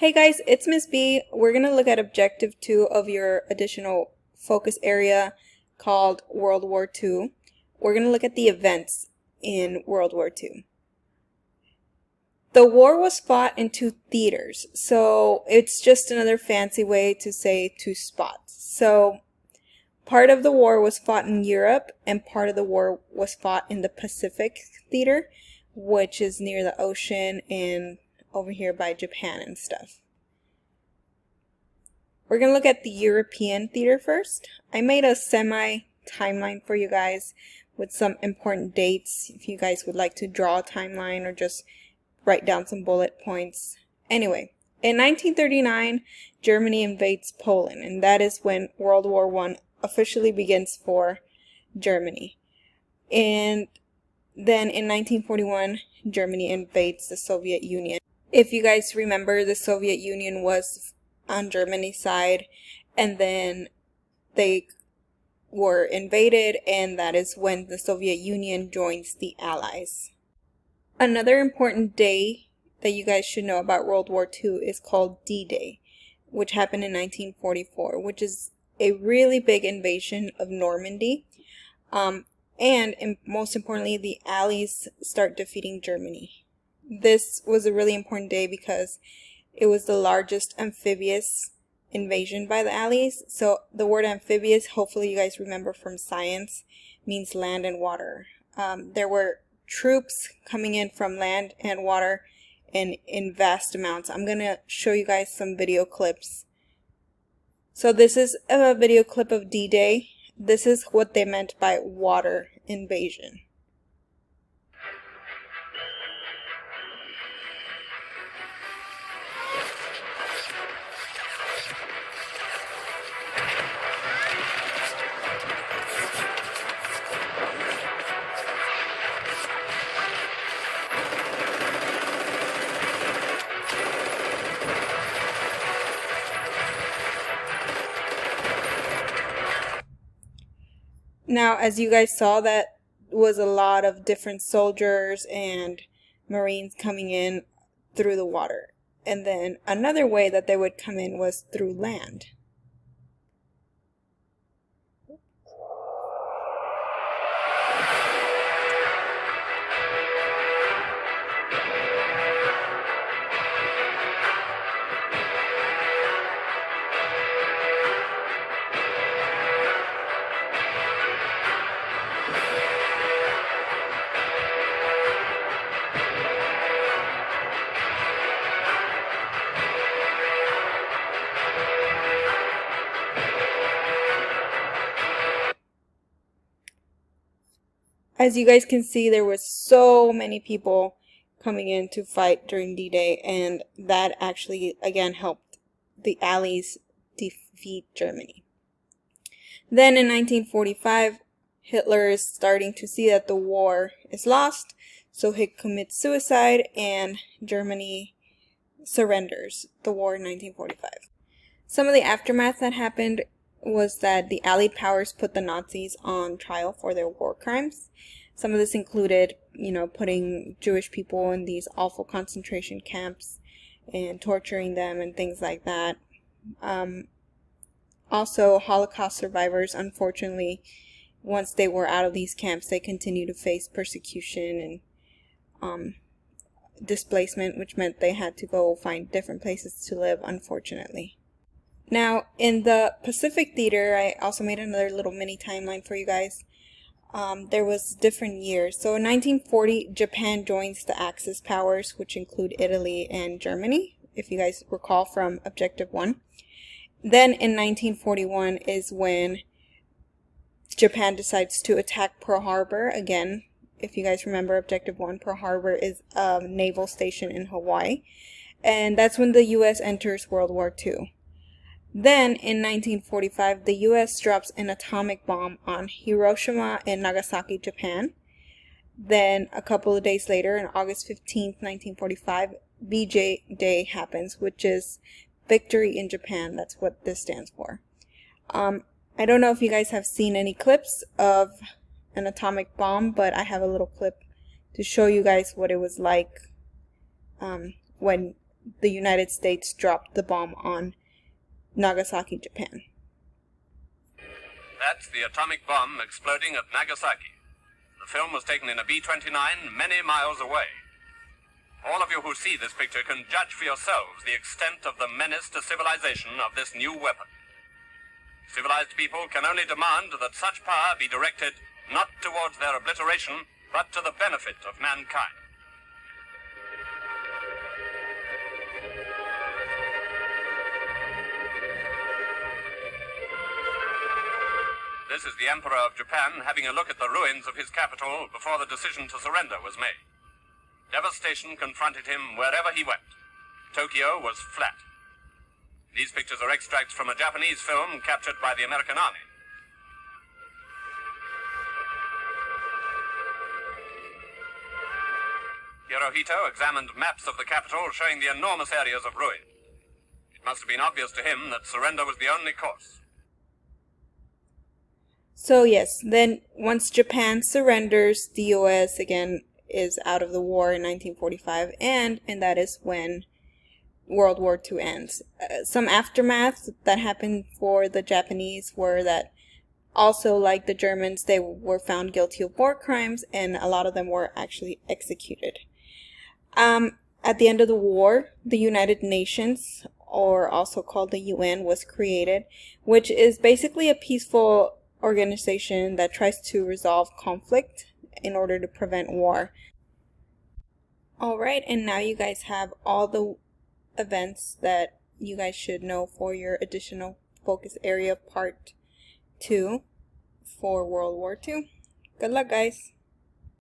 Hey guys, it's Miss B. We're going to look at Objective 2 of your additional focus area called World War II. We're going to look at the events in World War II. The war was fought in two theaters, so it's just another fancy way to say two spots. So part of the war was fought in Europe and part of the war was fought in the Pacific theater, which is near the ocean and over here by Japan and stuff. We're going to look at the European theater first. I made a semi-timeline for you guys with some important dates if you guys would like to draw a timeline or just write down some bullet points. Anyway, in 1939, Germany invades Poland, and that is when World War I officially begins for Germany. And then in 1941, Germany invades the Soviet Union. If you guys remember, the Soviet Union was on Germany's side, and then they were invaded, and that is when the Soviet Union joins the Allies. Another important day that you guys should know about World War II is called D-Day, which happened in 1944, which is a really big invasion of Normandy. And most importantly, the Allies start defeating Germany. This was a really important day because it was the largest amphibious invasion by the Allies. So the word amphibious, hopefully you guys remember from science, means land and water. There were troops coming in from land and water and in vast amounts. I'm going to show you guys some video clips. So this is a video clip of D-Day. This is what they meant by water invasion. Now, as you guys saw, that was a lot of different soldiers and Marines coming in through the water. And then another way that they would come in was through land. As you guys can see, there was so many people coming in to fight during D-Day, and that actually, again, helped the Allies defeat Germany. Then in 1945, Hitler is starting to see that the war is lost, so he commits suicide, and Germany surrenders the war in 1945. Some of the aftermath that happened was that the Allied powers put the Nazis on trial for their war crimes. Some of this included, putting Jewish people in these awful concentration camps and torturing them and things like that. Also, Holocaust survivors, unfortunately, once they were out of these camps, they continued to face persecution and displacement, which meant they had to go find different places to live, unfortunately. Now, in the Pacific Theater, I also made another little mini timeline for you guys. There was different years. So in 1940, Japan joins the Axis powers, which include Italy and Germany, if you guys recall from Objective 1. Then in 1941 is when Japan decides to attack Pearl Harbor. Again, if you guys remember Objective 1, Pearl Harbor is a naval station in Hawaii. And that's when the U.S. enters World War II. Then, in 1945, the U.S. drops an atomic bomb on Hiroshima and Nagasaki, Japan. Then, a couple of days later, on August 15th, 1945, VJ Day happens, which is Victory in Japan. That's what this stands for. I don't know if you guys have seen any clips of an atomic bomb, but I have a little clip to show you guys what it was like when the United States dropped the bomb on Nagasaki, Japan. That's the atomic bomb exploding at Nagasaki. The film was taken in a B-29 many miles away. All of you who see this picture can judge for yourselves the extent of the menace to civilization of this new weapon. Civilized people can only demand that such power be directed not towards their obliteration, but to the benefit of mankind. This is the Emperor of Japan having a look at the ruins of his capital before the decision to surrender was made. Devastation confronted him wherever he went. Tokyo was flat. These pictures are extracts from a Japanese film captured by the American Army. Hirohito examined maps of the capital showing the enormous areas of ruin. It must have been obvious to him that surrender was the only course. So yes, then once Japan surrenders, the US again is out of the war in 1945, and that is when World War II ends. Some aftermath that happened for the Japanese were that also, like the Germans, they were found guilty of war crimes, and a lot of them were actually executed. At the end of the war, the United Nations, or also called the UN, was created, which is basically a peaceful organization that tries to resolve conflict in order to prevent war. Alright, and now you guys have all the events that you guys should know for your additional focus area part 2 for World War II. Good luck, guys!